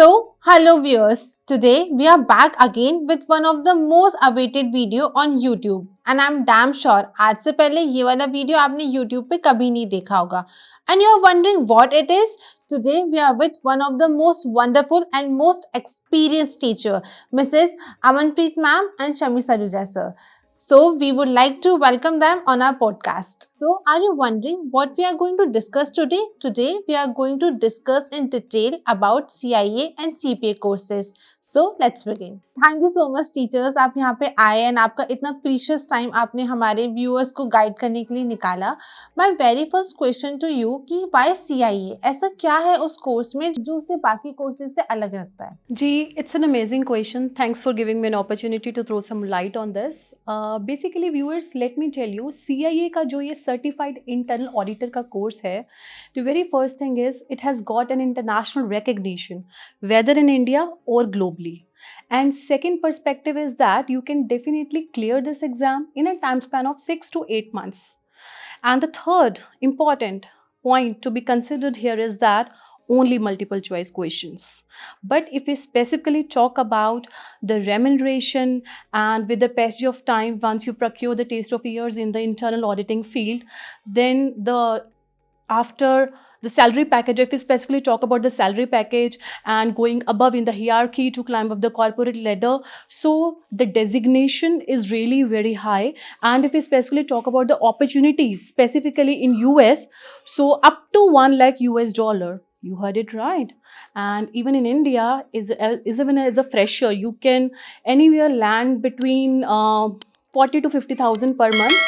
Hello viewers. Today we are back again with one of the most awaited video on YouTube. And I'm damn sure आज से पहले ये वाला video आपने YouTube पे कभी नहीं देखा होगा. And you are wondering what it is? Today we are with one of the most wonderful and most experienced teacher, Mrs. Amanpreet ma'am and Shami Saluja sir. So we would like to welcome them on our podcast. So are you wondering what we are going to discuss today? Today we are going to discuss in detail about CIA and CPA courses. So let's begin. Thank you so much teachers. आप यहाँ पे आए and आपका इतना precious time आपने हमारे viewers को guide करने के लिए निकाला. My very first question to you कि why CIA? ऐसा क्या है उस course में जो उसे बाकी courses से अलग रखता है? जी, it's an amazing question. Thanks for giving me an opportunity to throw some light on this. Basically viewers, let me tell you, CIA का जो ये certified internal auditor का course है, the very first thing is it has got an international recognition, whether in India or globally. And second perspective is that you can definitely clear this exam in a time span of 6 to 8 months. And the third important point to be considered here is that only multiple choice questions. But if we specifically talk about the remuneration and with the passage of time, once you procure the taste of years in the internal auditing field, then after the salary package, if we specifically talk about the salary package and going above in the hierarchy to climb up the corporate ladder, so the designation is really very high. And if we specifically talk about the opportunities, specifically in US, so up to 1 lakh US dollar. You heard it right. And even in India, even as a fresher, you can anywhere land between 40 to 50,000 per month.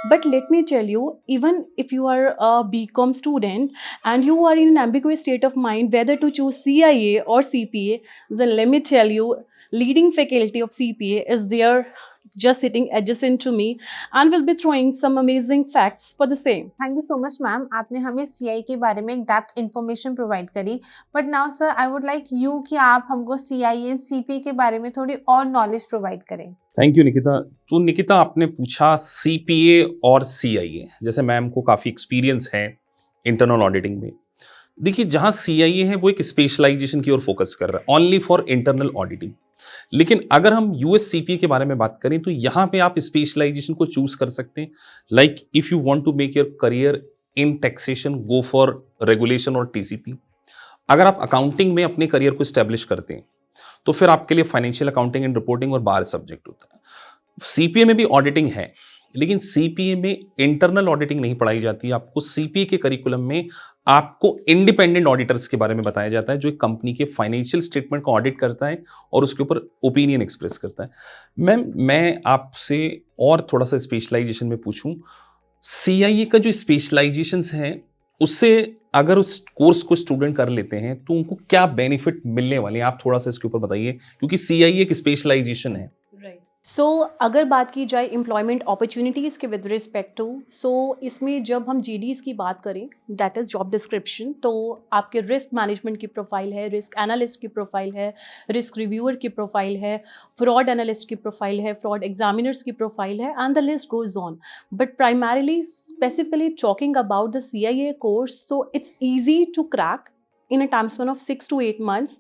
But let me tell you, even if you are a BCom student and you are in an ambiguous state of mind whether to choose CIA or CPA, then let me tell you, leading faculty of CPA is there just sitting adjacent to me and will be throwing some amazing facts for the same. Thank you so much ma'am. आपने हमें CI के बारे में एक depth information provide करी. But now sir, I would like you कि आप हमको CI and CPA के बारे में थोड़ी और नॉलेज प्रोवाइड करें. Thank you Nikita. तो निकिता आपने पूछा CPA और CIA, जैसे मैम को काफ़ी एक्सपीरियंस है इंटरनल ऑडिटिंग में. देखिए जहाँ CIA है वो एक स्पेशलाइजेशन की ओर फोकस कर रहा है, ओनली फॉर इंटरनल ऑडिटिंग. लेकिन अगर हम US CPA के बारे में बात करें तो यहाँ पे आप स्पेशलाइजेशन को चूज कर सकते हैं. Like if you want to make your career in taxation, go for regulation और TCP. अगर आप अकाउंटिंग में अपने करियर को स्टैब्लिश करते हैं तो फिर आपके लिए फाइनेंशियल अकाउंटिंग एंड रिपोर्टिंग और बार सब्जेक्ट होता है. CPA में भी ऑडिटिंग है, लेकिन CPA में इंटरनल ऑडिटिंग नहीं पढ़ाई जाती है. आपको CPA के करिकुलम में आपको इंडिपेंडेंट ऑडिटर्स के बारे में बताया जाता है, जो एक कंपनी के फाइनेंशियल स्टेटमेंट को ऑडिट करता है और उसके ऊपर ओपिनियन एक्सप्रेस करता है. मैम मैं आपसे और थोड़ा सा स्पेशलाइजेशन में पूछूं, CIA का जो स्पेशलाइजेशंस हैं उससे अगर उस कोर्स को स्टूडेंट कर लेते हैं तो उनको क्या बेनिफिट मिलने वाले हैं, आप थोड़ा सा इसके ऊपर बताइए, क्योंकि CIA एक स्पेशलाइजेशन है. सो अगर बात की जाए एम्प्लॉयमेंट अपॉर्चुनिटीज़ के विद रिस्पेक्ट टू, सो इसमें जब हम GDs की बात करें, दैट इज़ जॉब डिस्क्रिप्शन, तो आपके रिस्क मैनेजमेंट की प्रोफाइल है, रिस्क एनालिस्ट की प्रोफाइल है, रिस्क रिव्यूअर की प्रोफाइल है, फ्रॉड एनालिस्ट की प्रोफाइल है, फ्रॉड एग्जामिनर्स की प्रोफाइल है, and the list goes on. But primarily specifically talking about the CIA course, so it's easy to crack in a time span of 6 to 8 months.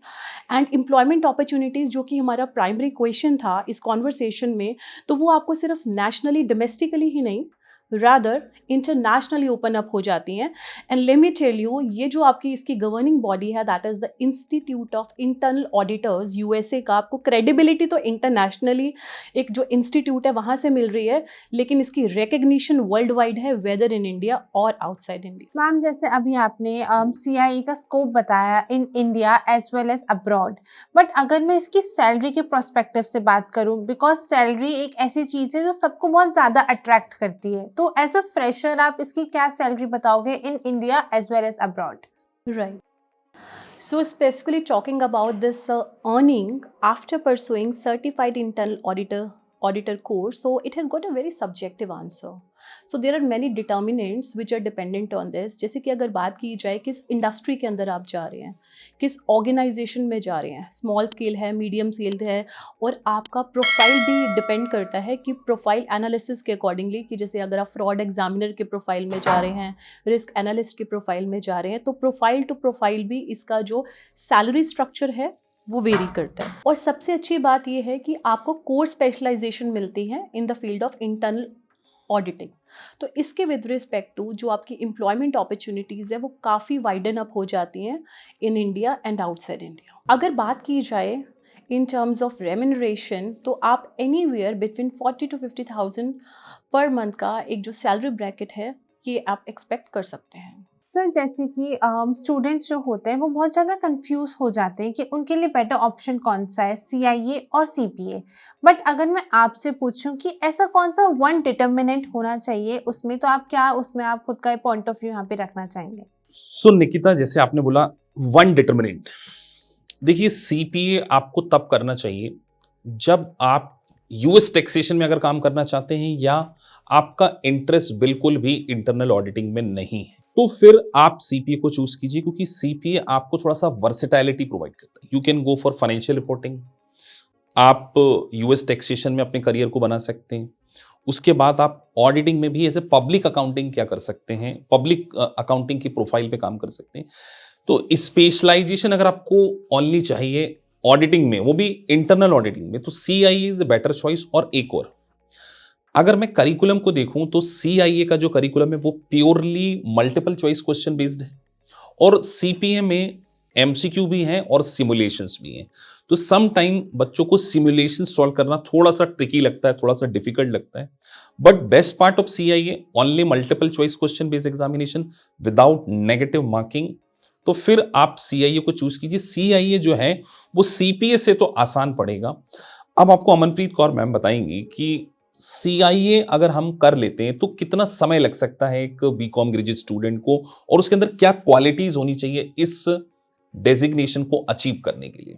And employment opportunities जो कि हमारा primary question था इस conversation में, तो वो आपको सिर्फ नेशनली डोमेस्टिकली ही नहीं, रादर इंटरनेशनली ओपन अप हो जाती हैं. And let me tell you, ये जो आपकी इसकी गवर्निंग बॉडी है, that is the Institute of Internal Auditors USA का. आपको क्रेडिबिलिटी तो इंटरनेशनली एक जो इंस्टीट्यूट है वहाँ से मिल रही है, लेकिन इसकी रिकग्निशन वर्ल्ड वाइड है, वेदर इन इंडिया और आउटसाइड इंडिया. मैम जैसे अभी आपने CIA का स्कोप बताया in India as well as abroad, but अगर मैं इसकी सैलरी के प्रोस्पेक्टिव से बात करूं, बिकॉज सैलरी एक ऐसी चीज़ है जो सबको बहुत ज़्यादा अट्रैक्ट करती है, तो एज अ फ्रेशर आप इसकी क्या सैलरी बताओगे in India as well as abroad? Right. So specifically talking about this earning after pursuing certified internal auditor auditor course, so it has got a very subjective answer. So there are many determinants which are dependent on this. जैसे कि अगर बात की जाए किस industry के अंदर आप जा रहे हैं, किस ऑर्गेनाइजेशन में जा रहे हैं, स्मॉल स्केल है, मीडियम स्केल है, और आपका प्रोफाइल भी डिपेंड करता है कि प्रोफाइल एनालिसिस के अकॉर्डिंगली, कि जैसे अगर आप फ्रॉड एग्जामिनर के प्रोफाइल में जा रहे हैं, रिस्क एनालिस्ट के प्रोफाइल में जा रहे हैं, तो प्रोफाइल टू प्रोफाइल भी इसका जो सैलरी स्ट्रक्चर है वो वेरी करता है। और सबसे अच्छी बात ये है कि आपको कोर स्पेशलाइजेशन मिलती है in the field of internal auditing. तो इसके विद रिस्पेक्ट टू जो आपकी एम्प्लॉयमेंट अपॉर्चुनिटीज़ है वो काफ़ी वाइडन अप हो जाती हैं in India and outside India. अगर बात की जाए इन टर्म्स ऑफ रेम्यूनरेशन, तो आप anywhere between 40 to 50,000 per month का एक जो सैलरी ब्रैकेट है ये आप एक्सपेक्ट कर सकते हैं। सर जैसे कि स्टूडेंट्स जो होते हैं वो बहुत ज़्यादा कंफ्यूज हो जाते हैं कि उनके लिए बेटर ऑप्शन कौन सा है, सीआईए और सीपीए। बट अगर मैं आपसे पूछूं कि ऐसा कौन सा वन डिटर्मिनेंट होना चाहिए उसमें, तो आप क्या उसमें आप खुद का पॉइंट ऑफ व्यू यहाँ पे रखना चाहेंगे? सो निकिता, जैसे आपने बोला वन डिटर्मिनेंट, देखिए सीपीए आपको तब करना चाहिए जब आप यूएस टैक्सेशन में अगर काम करना चाहते हैं या आपका इंटरेस्ट बिल्कुल भी इंटरनल ऑडिटिंग में नहीं है, तो फिर आप सीपीए को चूज कीजिए, क्योंकि सीपीए आपको थोड़ा सा वर्सेटैलिटी प्रोवाइड करता है। You can go for financial reporting, आप यूएस टैक्सेशन में अपने करियर को बना सकते हैं। उसके बाद आप ऑडिटिंग में भी ऐसे पब्लिक अकाउंटिंग क्या कर सकते हैं, पब्लिक अकाउंटिंग की प्रोफाइल पे काम कर सकते हैं। तो स्पेशलाइजेशन अगर आपको ओनली चाहिए ऑडिटिंग में, वो भी इंटरनल ऑडिटिंग में, तो CIA is a better choice. और एक और, अगर मैं करिकुलम को देखूं तो सीआईए का जो करिकुलम है वो purely multiple choice question based है, और सीपीए में एमसीक्यू भी हैं और सिमुलेशंस भी हैं। तो सम टाइम बच्चों को सिमुलेशन सॉल्व करना थोड़ा सा ट्रिकी लगता है, थोड़ा सा डिफिकल्ट लगता है। But best part of CIA only multiple choice question based examination without negative marking. तो फिर आप सीआईए को चूज कीजिए। सीआईए जो है वो सीपीए से तो आसान पड़ेगा। अब आपको अमनप्रीत कौर मैम बताएंगी कि सीआईए अगर हम कर लेते हैं तो कितना समय लग सकता है एक बीकॉम ग्रेजुएट स्टूडेंट को, और उसके अंदर क्या क्वालिटीज होनी चाहिए इस डेजिग्नेशन को अचीव करने के लिए।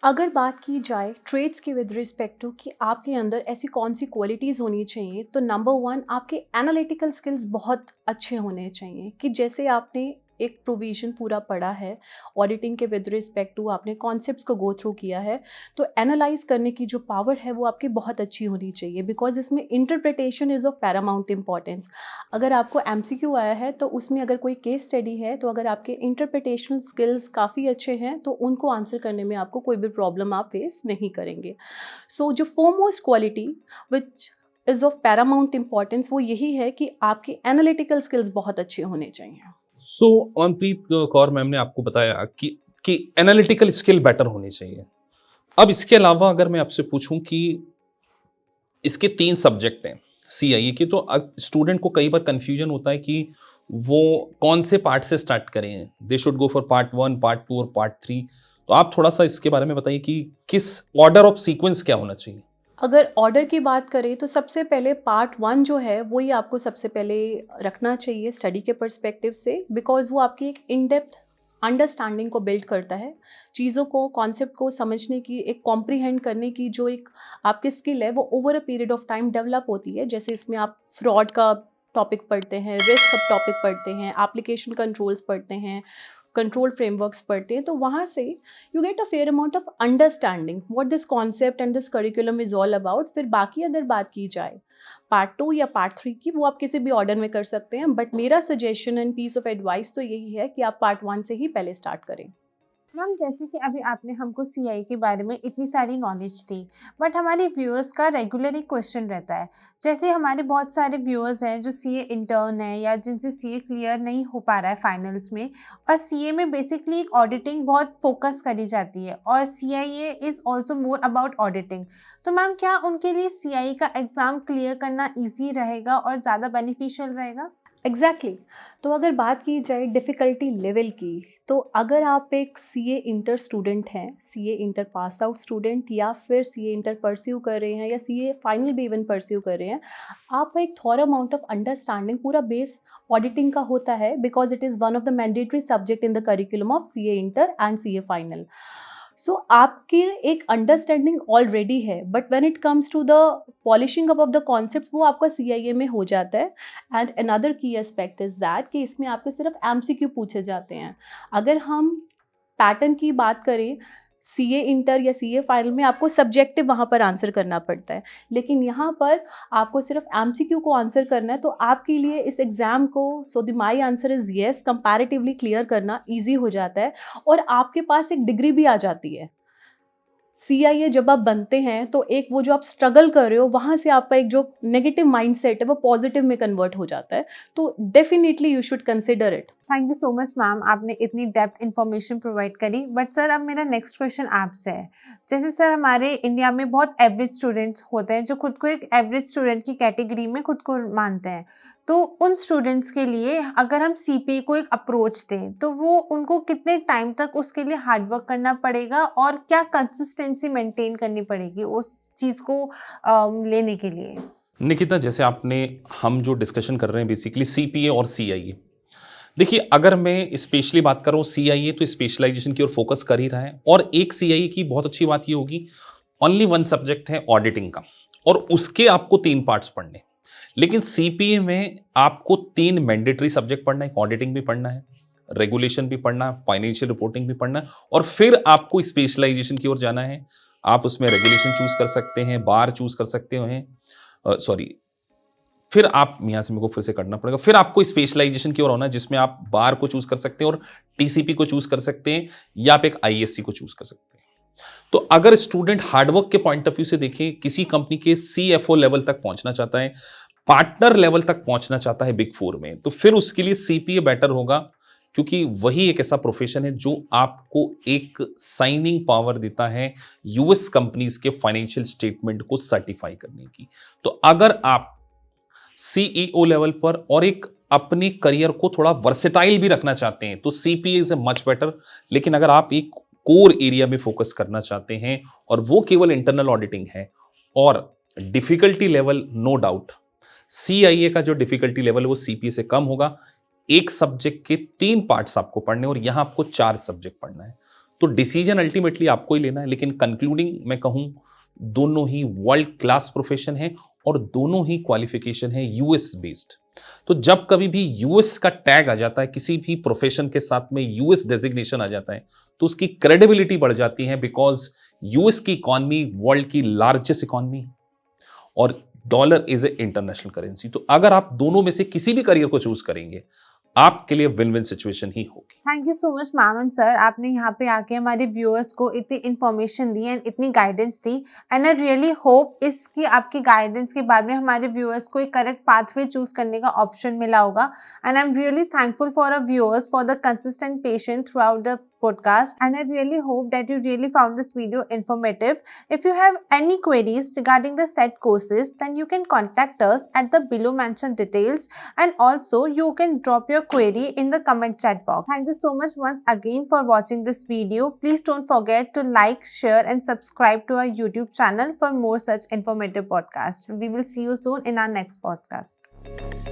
अगर बात की जाए ट्रेड्स के विद रिस्पेक्ट टू कि आपके अंदर ऐसी कौन सी क्वालिटीज़ होनी चाहिए, तो नंबर वन आपके एनालिटिकल स्किल्स बहुत अच्छे होने चाहिए। कि जैसे आपने एक प्रोविज़न पूरा पढ़ा है ऑडिटिंग के विद रिस्पेक्ट टू, आपने कॉन्सेप्ट्स को गो थ्रू किया है, तो एनालाइज करने की जो पावर है वो आपकी बहुत अच्छी होनी चाहिए, बिकॉज इसमें interpretation is of Paramount importance. अगर आपको एमसीक्यू आया है तो उसमें अगर कोई केस स्टडी है, तो अगर आपके इंटरप्रिटेशनल स्किल्स काफ़ी अच्छे हैं तो उनको आंसर करने में आपको कोई भी प्रॉब्लम आप फेस नहीं करेंगे। सो जो foremost quality which is of Paramount importance वो यही है कि आपके एनालिटिकल स्किल्स बहुत अच्छे होने चाहिए। सो अमनप्रीत कौर मैम ने आपको बताया कि एनालिटिकल स्किल बेटर होनी चाहिए। अब इसके अलावा अगर मैं आपसे पूछूं कि इसके 3 सब्जेक्ट हैं सीआईए के, तो स्टूडेंट को कई बार कंफ्यूजन होता है कि वो कौन से पार्ट से स्टार्ट करें, they should go for part 1, part 2 और पार्ट 3। तो आप थोड़ा सा इसके बारे में बताइए कि किस ऑर्डर ऑफ सीक्वेंस क्या होना चाहिए। अगर ऑर्डर की बात करें तो सबसे पहले पार्ट 1 जो है वो ही आपको सबसे पहले रखना चाहिए स्टडी के पर्सपेक्टिव से, बिकॉज वो आपकी एक इन डेप्थ अंडरस्टैंडिंग को बिल्ड करता है, चीज़ों को, कॉन्सेप्ट को समझने की, एक कॉम्प्रीहेंड करने की जो एक आपकी स्किल है वो over a period of time develop होती है। जैसे इसमें आप फ्रॉड का टॉपिक पढ़ते हैं, रिस्क का टॉपिक पढ़ते हैं, एप्लीकेशन कंट्रोल्स पढ़ते हैं, कंट्रोल फ्रेमवर्क्स पढ़ते हैं, तो वहाँ से you get a fair amount of understanding what this concept and this curriculum is all about. फिर बाकी अगर बात की जाए पार्ट 2 या पार्ट 3 की, वो आप किसी भी ऑर्डर में कर सकते हैं, बट मेरा suggestion and piece of advice तो यही है कि आप पार्ट 1 से ही पहले स्टार्ट करें। मैम जैसे कि अभी आपने हमको सीआई के बारे में इतनी सारी नॉलेज दी, बट हमारे व्यूअर्स का रेगुलर एक क्वेश्चन रहता है। जैसे हमारे बहुत सारे व्यूअर्स हैं जो सीए इंटर्न है या जिनसे सीए क्लियर नहीं हो पा रहा है फाइनल्स में, और सीए में बेसिकली ऑडिटिंग बहुत फोकस करी जाती है और CIA is also more about auditing. तो मैम क्या उनके लिए सीआई का एग्ज़ाम क्लियर करना ईजी रहेगा और ज़्यादा बेनिफिशियल रहेगा? एग्जैक्टली तो अगर बात की जाए डिफ़िकल्टी लेवल की, तो अगर आप एक सीए इंटर स्टूडेंट हैं, CA inter pass out student, या फिर सीए इंटर परस्यू कर रहे हैं, या सीए फाइनल भी इवन परस्यू कर रहे हैं, आपका एक थॉर अमाउंट ऑफ अंडरस्टैंडिंग पूरा बेस ऑडिटिंग का होता है, because it is one of the mandatory subject in the curriculum of CA inter and CA final. So आपकी एक अंडरस्टैंडिंग ऑलरेडी है, but when it comes to the polishing up of the concepts वो आपका CIA में हो जाता है. And another की एस्पेक्ट इज दैट कि इसमें आपके सिर्फ एमसीक्यू पूछे जाते हैं. अगर हम पैटर्न की बात करें, सीए इंटर या सीए फाइनल में आपको सब्जेक्टिव वहाँ पर आंसर करना पड़ता है, लेकिन यहाँ पर आपको सिर्फ एमसीक्यू को आंसर करना है. तो आपके लिए इस एग्ज़ाम को, so the my answer is yes, comparatively clear करना ईजी हो जाता है और आपके पास एक डिग्री भी आ जाती है. सीआईए जब आप बनते हैं तो एक वो जो आप स्ट्रगल कर रहे हो वहाँ से आपका एक जो नेगेटिव माइंडसेट है वो पॉजिटिव में कन्वर्ट हो जाता है. तो definitely you should consider it. Thank you so much ma'am, आपने इतनी डेप्थ इन्फॉर्मेशन प्रोवाइड करी. बट सर अब मेरा नेक्स्ट क्वेश्चन आपसे है. जैसे सर हमारे इंडिया में बहुत एवरेज स्टूडेंट्स होते हैं जो खुद को एक एवरेज स्टूडेंट की कैटेगरी में खुद को मानते हैं. तो उन स्टूडेंट्स के लिए अगर हम सीपीए को एक अप्रोच दें तो वो उनको कितने टाइम तक उसके लिए हार्ड वर्क करना पड़ेगा और क्या कंसिस्टेंसी मेंटेन करनी पड़ेगी उस चीज़ को लेने के लिए? निकिता, जैसे हम जो डिस्कशन कर रहे हैं बेसिकली सीपीए और सीआईए. देखिए, अगर मैं स्पेशली बात कर रहा हूँ सीआईए तो स्पेशलाइजेशन की ओर फोकस कर ही रहा है. और एक सीआईए की बहुत अच्छी बात ये होगी, ओनली वन सब्जेक्ट है ऑडिटिंग का और उसके आपको 3 पार्ट्स पढ़ने. लेकिन सीपीए में आपको 3 मैंडेटरी सब्जेक्ट पढ़ना है. ऑडिटिंग भी पढ़ना है, रेगुलेशन भी पढ़ना है, फाइनेंशियल रिपोर्टिंग भी पढ़ना है और फिर आपको स्पेशलाइजेशन की ओर जाना है. आप उसमें रेगुलेशन चूज कर सकते हैं, बार चूज कर सकते हैं, फिर आप यहाँ से मेरे को फिर से करना पड़ेगा. फिर आपको स्पेशलाइजेशन की ओर होना है जिसमें आप बार को चूज कर सकते हैं और टीसीपी को चूज कर सकते हैं या आप एक आईएससी को चूज कर सकते हैं. तो अगर स्टूडेंट हार्डवर्क के पॉइंट ऑफ व्यू से देखें, किसी कंपनी के सीएफओ लेवल तक पहुंचना चाहता है, पार्टनर लेवल तक पहुंचना चाहता है बिग 4 में, तो फिर उसके लिए सीपीए बेटर होगा, क्योंकि वही एक ऐसा प्रोफेशन है जो आपको एक साइनिंग पावर देता है यूएस कंपनीज के फाइनेंशियल स्टेटमेंट को सर्टिफाई करने की. तो अगर आप सीईओ लेवल पर और एक अपने करियर को थोड़ा वर्सेटाइल भी रखना चाहते हैं तो CPA is a much better. लेकिन अगर आप एक कोर एरिया में फोकस करना चाहते हैं और वो केवल इंटरनल ऑडिटिंग है और difficulty level no doubt CIA का जो डिफिकल्टी लेवल है वो सीपीए से कम होगा. एक सब्जेक्ट के 3 पार्ट्स आपको पढ़ने और यहां आपको 4 सब्जेक्ट पढ़ना है. तो डिसीजन अल्टीमेटली आपको ही लेना है. लेकिन कंक्लूडिंग मैं कहूं, दोनों ही वर्ल्ड क्लास प्रोफेशन है और दोनों ही क्वालिफिकेशन है यूएस बेस्ड. तो जब कभी भी यूएस का टैग आ जाता है, किसी भी प्रोफेशन के साथ में यूएस डेजिग्नेशन आ जाता है, तो उसकी क्रेडिबिलिटी बढ़ जाती है. बिकॉज यूएस की इकॉनमी वर्ल्ड की लार्जेस्ट इकॉनमी और dollar is a international currency. तो अगर आप दोनों में से किसी भी करियर को चूज करेंगे, आपके लिए विन विन सिचुएशन ही होगी. Thank you so much ma'am and sir, आपने यहाँ पे आके हमारे व्यूअर्स को इतनी इन्फॉर्मेशन दी एंड इतनी guidance the. And I really hope इसकी आपकी गाइडेंस के बाद में हमारे व्यूअर्स को एक करेक्ट पाथवे चूज करने का ऑप्शन मिला होगा. And I am really thankful for our viewers for the consistent patience through out the podcast, and I really hope that you really found this video informative. If you have any queries regarding the said courses, then you can contact us at the below mentioned details, and also you can drop your query in the comment chat box. Thank you so much once again for watching this video. Please don't forget to like, share and subscribe to our YouTube channel for more such informative podcasts. We will see you soon in our next podcast.